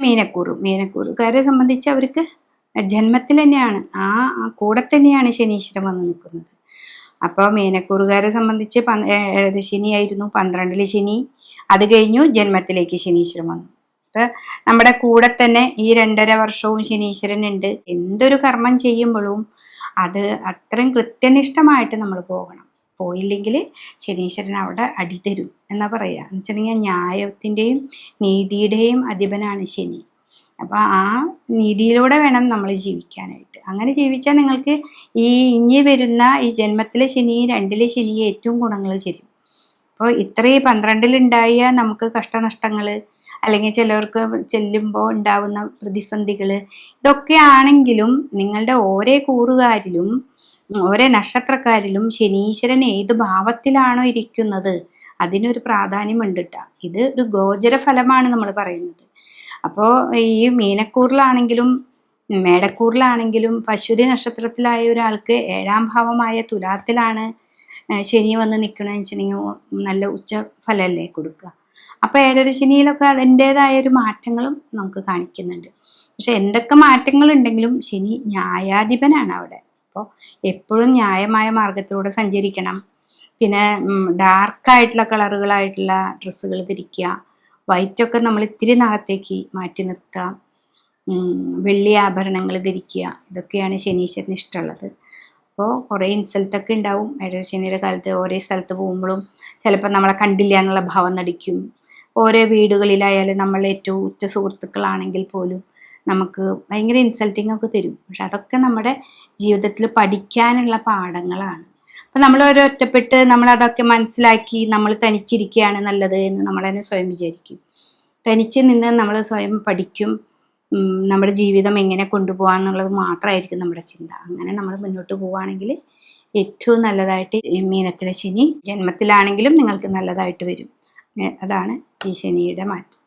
മീനക്കൂറുകാരെ സംബന്ധിച്ച് അവർക്ക് ജന്മത്തിൽ തന്നെയാണ് കൂടെ തന്നെയാണ് ശനീശ്വരൻ വന്ന് നിൽക്കുന്നത്. അപ്പോൾ മീനക്കൂറുകാരെ സംബന്ധിച്ച് ശനിയായിരുന്നു, 12 ശനി. അത് കഴിഞ്ഞു ജന്മത്തിലേക്ക് ശനീശ്വരൻ വന്നു. അപ്പം നമ്മുടെ കൂടെ തന്നെ ഈ 2.5 വർഷവും ശനീശ്വരൻ ഉണ്ട്. എന്തൊരു കർമ്മം ചെയ്യുമ്പോഴും അത് അത്രയും കൃത്യനിഷ്ഠമായിട്ട് നമ്മൾ പോകണം. പോയില്ലെങ്കിൽ ശനീശ്വരൻ അവിടെ അടി തരും എന്നാ പറയുക. എന്ന് വെച്ചിട്ടുണ്ടെങ്കിൽ ന്യായത്തിൻ്റെയും നീതിയുടെയും അധിപനാണ് ശനി. അപ്പോൾ ആ നീതിയിലൂടെ വേണം നമ്മൾ ജീവിക്കാനായിട്ട്. അങ്ങനെ ജീവിച്ചാൽ നിങ്ങൾക്ക് ഇനി വരുന്ന ഈ ജന്മത്തിലെ ശനി, 2 ശനി ഏറ്റവും ഗുണങ്ങൾ ചെയ്യും. അപ്പോൾ ഇത്രയും 12 നമുക്ക് കഷ്ടനഷ്ടങ്ങൾ, അല്ലെങ്കിൽ ചിലവർക്ക് ചെല്ലുമ്പോൾ ഉണ്ടാവുന്ന പ്രതിസന്ധികൾ, ഇതൊക്കെ ആണെങ്കിലും നിങ്ങളുടെ ഓരോ കൂറുകാരിലും ഓരോ നക്ഷത്രക്കാരിലും ശനീശ്വരൻ ഏത് ഭാവത്തിലാണോ ഇരിക്കുന്നത് അതിനൊരു പ്രാധാന്യമുണ്ട് കേട്ടോ. ഇത് ഒരു ഗോചര ഫലമാണ് നമ്മൾ പറയുന്നത്. അപ്പോൾ ഈ മീനക്കൂറിലാണെങ്കിലും മേടക്കൂറിലാണെങ്കിലും പശുതി നക്ഷത്രത്തിലായ ഒരാൾക്ക് 7ാം ഭാവമായ തുലാത്തിലാണ് ശനി വന്ന് നിൽക്കണമെന്ന് വെച്ചിട്ടുണ്ടെങ്കിൽ നല്ല ഉച്ച ഫലമല്ലേ കൊടുക്കുക. അപ്പോൾ 7.5 ശനിയിലൊക്കെ അതിൻ്റെതായ ഒരു മാറ്റങ്ങളും നമുക്ക് കാണിക്കുന്നുണ്ട്. പക്ഷെ എന്തൊക്കെ മാറ്റങ്ങളുണ്ടെങ്കിലും ശനി ന്യായാധിപനാണ് അവിടെ. അപ്പോൾ എപ്പോഴും ന്യായമായ മാർഗത്തിലൂടെ സഞ്ചരിക്കണം. പിന്നെ ഡാർക്കായിട്ടുള്ള കളറുകളായിട്ടുള്ള ഡ്രസ്സുകൾ ധരിക്കുക. വൈറ്റൊക്കെ നമ്മൾ ഇത്തിരി നാളത്തേക്ക് മാറ്റി നിർത്തുക. വെള്ളി ആഭരണങ്ങൾ ധരിക്കുക. ഇതൊക്കെയാണ് ശനീശ്വരന് ഇഷ്ടമുള്ളത്. അപ്പോൾ കുറേ ഇൻസൾട്ടൊക്കെ ഉണ്ടാവും 7.5 ശനിയുടെ കാലത്ത്. ഓരോ സ്ഥലത്ത് പോകുമ്പോഴും ചിലപ്പോൾ നമ്മളെ കണ്ടില്ല എന്നുള്ള ഭാവം നടിക്കും. ഓരോ വീടുകളിലായാലും നമ്മൾ ഏറ്റവും ഉറ്റ സുഹൃത്തുക്കളാണെങ്കിൽ പോലും നമുക്ക് ഭയങ്കര ഇൻസൾട്ടിങ് ഒക്കെ തരും. പക്ഷെ അതൊക്കെ നമ്മുടെ ജീവിതത്തിൽ പഠിക്കാനുള്ള പാഠങ്ങളാണ്. അപ്പം നമ്മൾ ഒറ്റപ്പെട്ട് നമ്മളതൊക്കെ മനസ്സിലാക്കി നമ്മൾ തനിച്ചിരിക്കുകയാണ് നല്ലത് എന്ന് നമ്മൾ തന്നെ സ്വയം വിചാരിക്കും. തനിച്ച് നിന്ന് നമ്മൾ സ്വയം പഠിക്കും. നമ്മുടെ ജീവിതം എങ്ങനെ കൊണ്ടുപോകാമെന്നുള്ളത് മാത്രമായിരിക്കും നമ്മുടെ ചിന്ത. അങ്ങനെ നമ്മൾ മുന്നോട്ട് പോവുകയാണെങ്കിൽ ഏറ്റവും നല്ലതായിട്ട് ഈ മീനത്തിലെ ശനി ജന്മത്തിലാണെങ്കിലും നിങ്ങൾക്ക് നല്ലതായിട്ട് വരും. അതാണ് ഈ ശനിയുടെ മാറ്റം.